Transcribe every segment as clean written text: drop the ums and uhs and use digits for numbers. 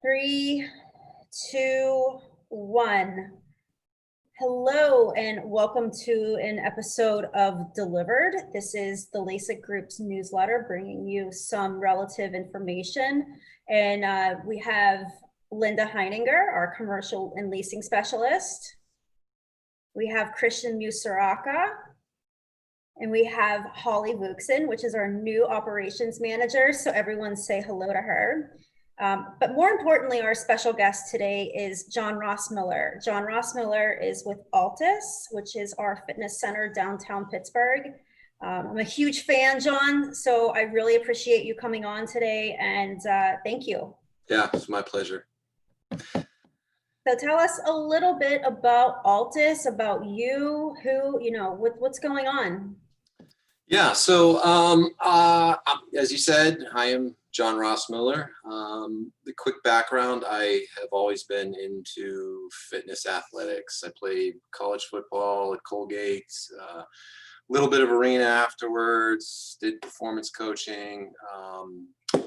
Three, two, one. Hello and welcome to an episode of Delivered. This is the Lacek Group's newsletter bringing you some relative information. And we have Linda Heininger, our commercial and leasing specialist. We have Christian Musaraka. And we have Holly Wuxen, which is our new operations manager. So everyone say hello to her. But more importantly, our special guest today is John Rossmiller. John Rossmiller is with Altus, which is our fitness center downtown Pittsburgh. I'm a huge fan, John, so I really appreciate you coming on today, and thank you. Yeah, it's my pleasure. So tell us a little bit about Altus, about you, what's going on? Yeah, so as you said, I am John Rossmiller. The quick background, I have always been into fitness athletics. I played college football at Colgate, a little bit of arena afterwards, did performance coaching.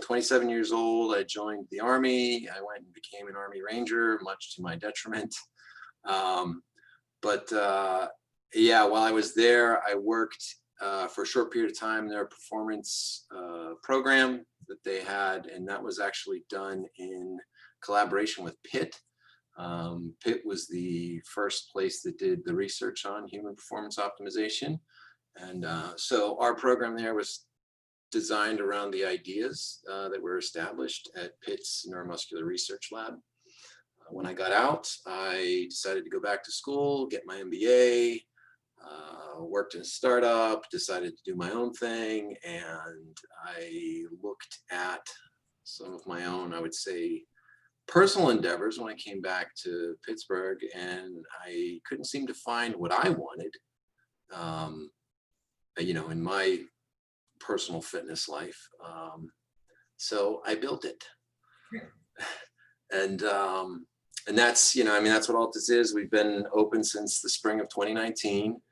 27 years old, I joined the Army. I went and became an Army Ranger, much to my detriment. Yeah, while I was there, I worked for a short period of time their performance program that they had, and that was actually done in collaboration with Pitt. Pitt was the first place that did the research on human performance optimization, and so our program there was designed around the ideas that were established at Pitt's neuromuscular research lab. When I got out, I decided to go back to school, get my MBA, worked in a startup, decided to do my own thing, and I looked at some of my own, I would say, personal endeavors when I came back to Pittsburgh, and I couldn't seem to find what I wanted, in my personal fitness life. So I built it. And that's, that's what Altus is. We've been open since the spring of 2019.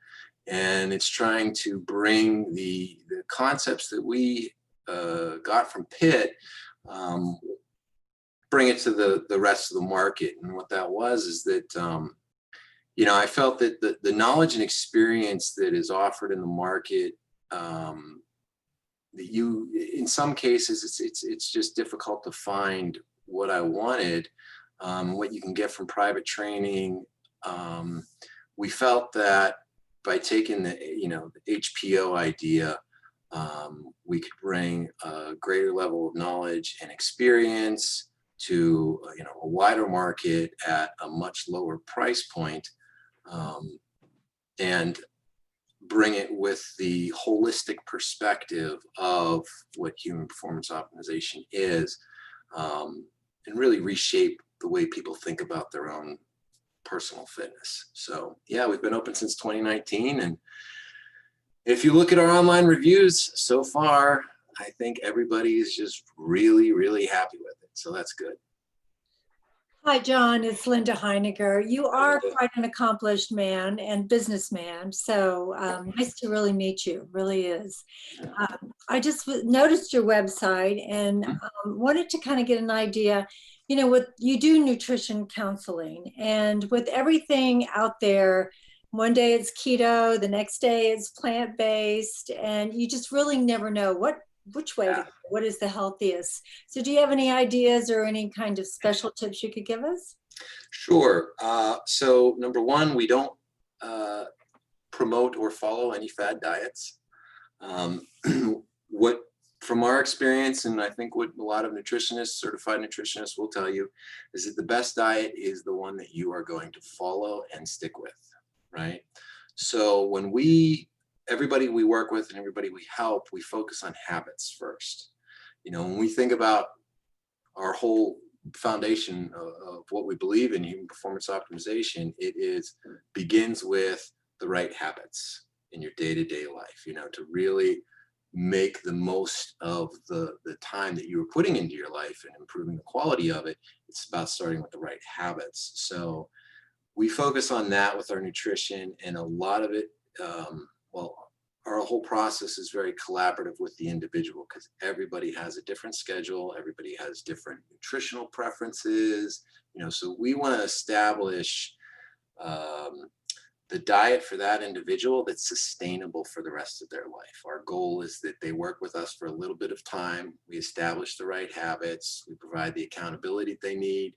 And it's trying to bring the concepts that we got from Pitt, bring it to the rest of the market. And what that was is that, I felt that the knowledge and experience that is offered in the market, in some cases, it's just difficult to find what I wanted, what you can get from private training. We felt that by taking the H.P.O idea, we could bring a greater level of knowledge and experience to a wider market at a much lower price point, and bring it with the holistic perspective of what human performance optimization is, and really reshape the way people think about their own personal fitness. So yeah, we've been open since 2019, and if you look at our online reviews so far, I think everybody is just really, really happy with it. So that's good. Hi, John. It's Linda Heininger. You are quite an accomplished man and businessman. So nice to really meet you. Really is. I just noticed your website and wanted to kind of get an idea. What you do nutrition counseling, and with everything out there, one day it's keto, the next day it's plant-based, and you just really never know which way to go, what is the healthiest. So do you have any ideas or any kind of special tips you could give us? Sure. So number one, we don't promote or follow any fad diets. From our experience, and I think what a lot of nutritionists, certified nutritionists will tell you, is that the best diet is the one that you are going to follow and stick with, right? So when everybody we work with and everybody we help, we focus on habits first. When we think about our whole foundation of what we believe in human performance optimization, begins with the right habits in your day-to-day life, to really make the most of the time that you were putting into your life and improving the quality of it. It's about starting with the right habits. So we focus on that with our nutrition, and a lot of it, our whole process is very collaborative with the individual, because everybody has a different schedule, everybody has different nutritional preferences, so we want to establish the diet for that individual that's sustainable for the rest of their life. Our goal is that they work with us for a little bit of time. We establish the right habits. We provide the accountability they need.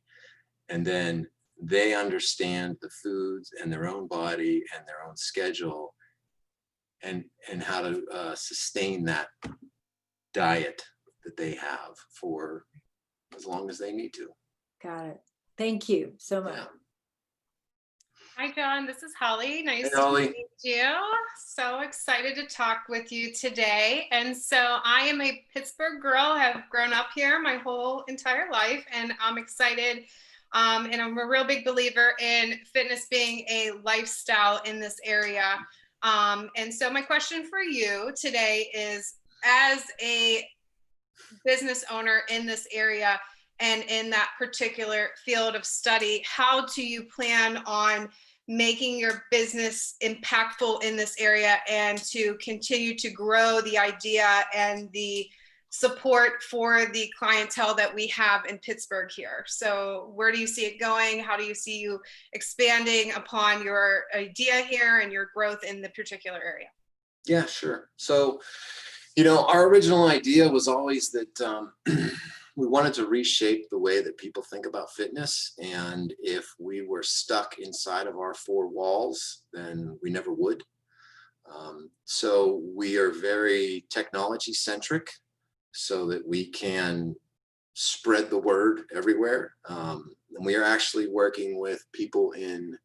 And then they understand the foods and their own body and their own schedule and how to sustain that diet that they have for as long as they need to. Got it. Thank you so much. Yeah. Hi, John. This is Holly. Nice Hey, to Holly. meet you. So excited to talk with you today. And so I am a Pittsburgh girl, have grown up here my whole entire life, and I'm excited. And I'm a real big believer in fitness being a lifestyle in this area. And so my question for you today is, as a business owner in this area and in that particular field of study, how do you plan on making your business impactful in this area and to continue to grow the idea and the support for the clientele that we have in Pittsburgh here? So where do you see it going? How do you see you expanding upon your idea here and your growth in the particular area? Yeah, sure. So, our original idea was always that we wanted to reshape the way that people think about fitness. And if we were stuck inside of our four walls, then we never would. So we are very technology centric so that we can spread the word everywhere. And we are actually working with people in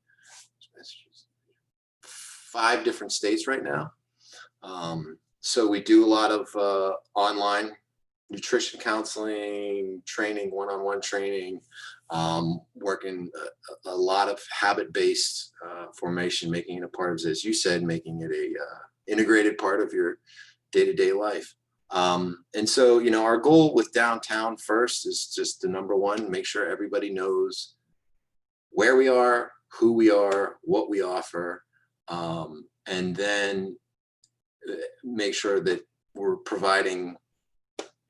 5 different states right now. So we do a lot of online nutrition counseling, training, one-on-one training, working a lot of habit-based formation, making it a part of, as you said, making it a integrated part of your day-to-day life. And so, our goal with Downtown first is just the number one, make sure everybody knows where we are, who we are, what we offer, and then make sure that we're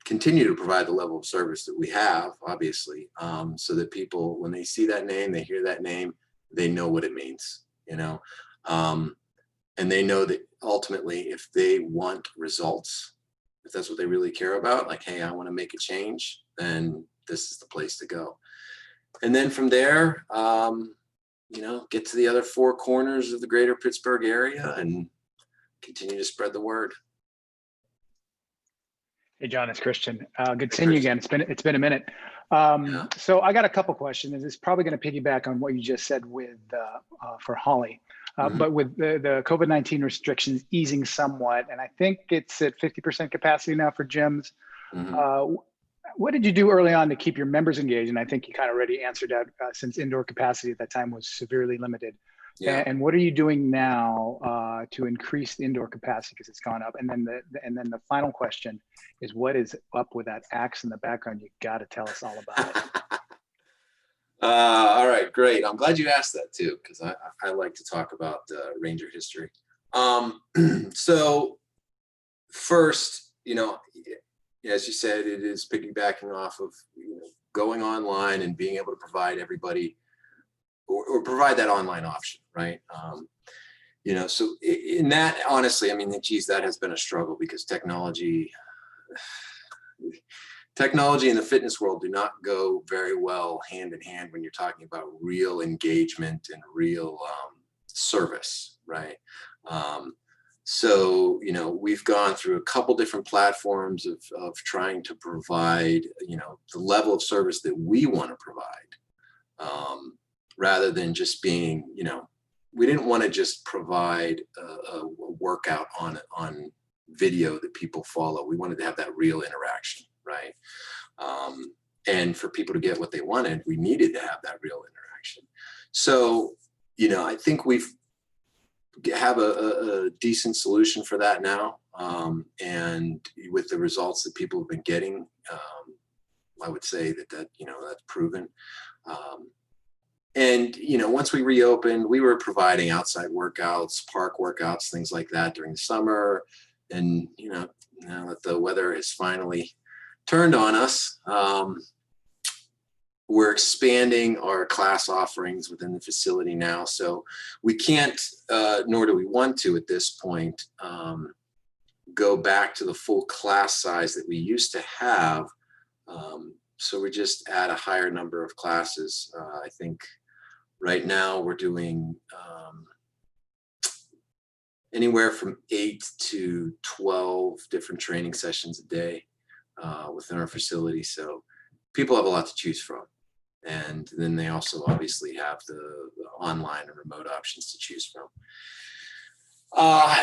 continue to provide the level of service that we have, obviously, so that people, when they see that name, they hear that name, they know what it means, and they know that ultimately, if they want results, if that's what they really care about, like, hey, I want to make a change, then this is the place to go. And then from there, get to the other 4 corners of the greater Pittsburgh area and continue to spread the word. Hey, John, it's Christian. Good seeing you again. It's been a minute. Yeah. So I got a couple questions. It's probably going to piggyback on what you just said with for Holly, but with the COVID-19 restrictions easing somewhat, and I think it's at 50% capacity now for gyms. What did you do early on to keep your members engaged? And I think you kind of already answered that since indoor capacity at that time was severely limited. Yeah. And what are you doing now to increase the indoor capacity because it's gone up? And then the final question is, what is up with that axe in the background? You got to tell us all about it. All right, great. I'm glad you asked that too, because I like to talk about Ranger history. So first, as you said, it is piggybacking off of going online and being able to provide everybody or provide that online option, right? So in that, honestly, geez, that has been a struggle because technology in the fitness world do not go very well hand in hand when you're talking about real engagement and real service, right? So, we've gone through a couple different platforms of trying to provide, the level of service that we want to provide, rather than just being, we didn't want to just provide a workout on video that people follow. We wanted to have that real interaction, right? And for people to get what they wanted, we needed to have that real interaction. So, I think we have a decent solution for that now. And with the results that people have been getting, I would say that that's proven. And, once we reopened, we were providing outside workouts, park workouts, things like that during the summer. And, now that the weather has finally turned on us, we're expanding our class offerings within the facility now. So we can't, nor do we want to at this point, go back to the full class size that we used to have. So we just add a higher number of classes. I think right now we're doing anywhere from 8 to 12 different training sessions a day within our facility. So people have a lot to choose from. And then they also obviously have the online and remote options to choose from.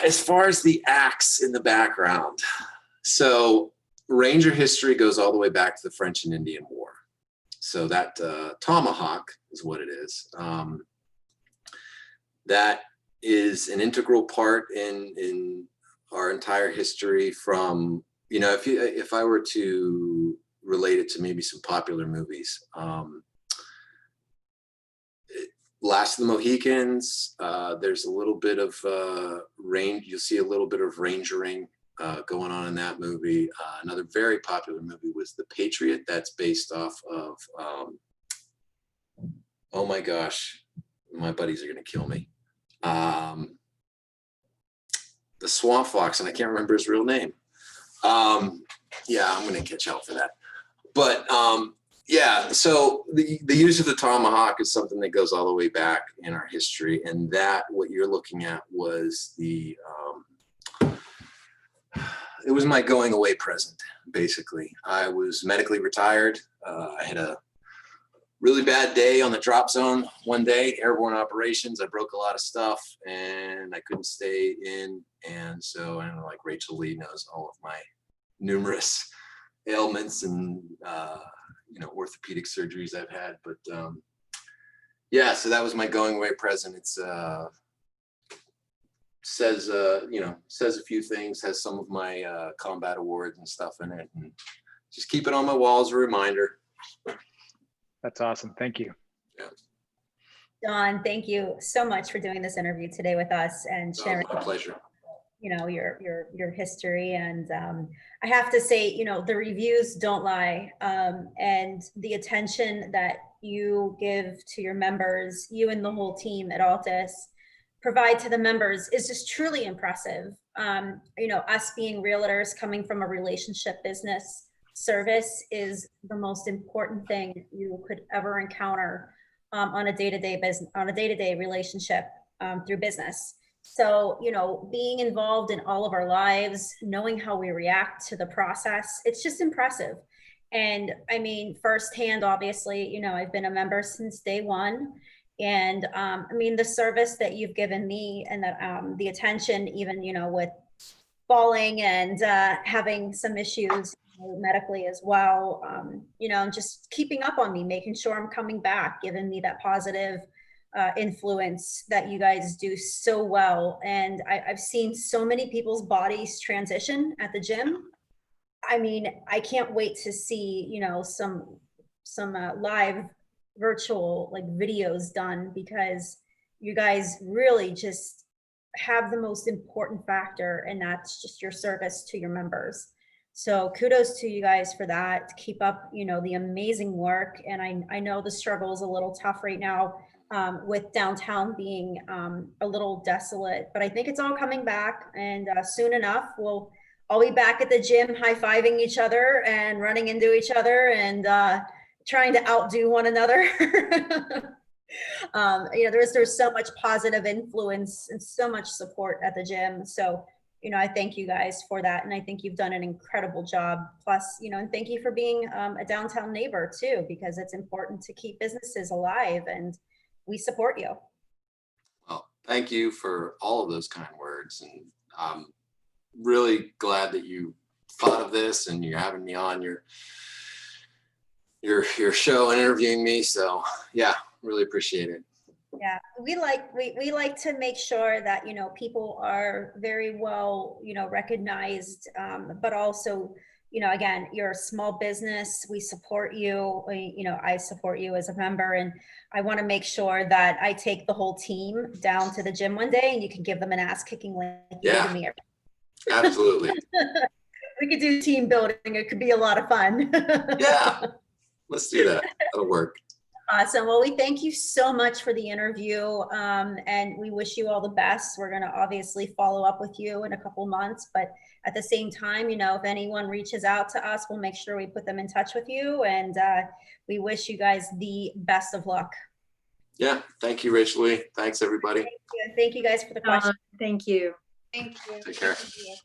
As far as the acts in the background, so Ranger history goes all the way back to the French and Indian War. So that tomahawk is what it is. That is an integral part in our entire history from, you know, if I were to relate it to maybe some popular movies, Last of the Mohicans, there's a little bit of you'll see a little bit of rangering going on in that movie. Another very popular movie was The Patriot. That's based off of, oh my gosh, my buddies are gonna kill me. The Swamp Fox, and I can't remember his real name. Yeah, I'm gonna catch hell for that. But yeah, so the use of the tomahawk is something that goes all the way back in our history, and that what you're looking at was it was my going away present, basically. I was medically retired. I had a really bad day on the drop zone one day, airborne operations. I broke a lot of stuff and I couldn't stay in. And so I don't know, like Rachel Lee knows all of my numerous ailments and you know, orthopedic surgeries I've had, but yeah, so that was my going away present. It's says you know, says a few things, has some of my combat awards and stuff in it, and just keep it on my wall as a reminder. That's awesome. Thank you. Yeah. John, thank you so much for doing this interview today with us and sharing. My pleasure. You know, your history. And I have to say, you know, the reviews don't lie. And the attention that you give to your members, you and the whole team at Altus provide to the members is just truly impressive. You know, us being realtors coming from a relationship business, service is the most important thing you could ever encounter on a day-to-day relationship through business. So, you know, being involved in all of our lives, knowing how we react to the process, it's just impressive. And I mean, firsthand, obviously, you know, I've been a member since day one. And I mean, the service that you've given me and the attention, even, you know, with falling and having some issues medically as well, you know, just keeping up on me, making sure I'm coming back, giving me that positive influence that you guys do so well. And I've seen so many people's bodies transition at the gym. I mean, I can't wait to see, you know, some live virtual like videos done, because you guys really just have the most important factor, and that's just your service to your members. So kudos to you guys for that. Keep up, you know, the amazing work. And I know the struggle is a little tough right now with downtown being a little desolate, but I think it's all coming back, and soon enough we'll all be back at the gym high-fiving each other and running into each other and trying to outdo one another. You know, there's so much positive influence and so much support at the gym. So, you know, I thank you guys for that. And I think you've done an incredible job. Plus, you know, and thank you for being a downtown neighbor too, because it's important to keep businesses alive, and we support you. Well, thank you for all of those kind words. And I'm really glad that you thought of this and you're having me on your show and interviewing me. So yeah, really appreciate it. Yeah, we like to make sure that, you know, people are very well, you know, recognized, but also, you know, again, you're a small business. We support you. You know, I support you as a member, and I want to make sure that I take the whole team down to the gym one day, and you can give them an ass kicking like you did to me. Absolutely. We could do team building. It could be a lot of fun. Yeah. Let's do that. That'll work. Awesome. Well, we thank you so much for the interview, and we wish you all the best. We're going to obviously follow up with you in a couple months, but at the same time, you know, if anyone reaches out to us, we'll make sure we put them in touch with you, and we wish you guys the best of luck. Yeah. Thank you, Rachel Lee. Thanks, everybody. Thank you guys for the question. Thank you. Thank you. Take care. Thank you.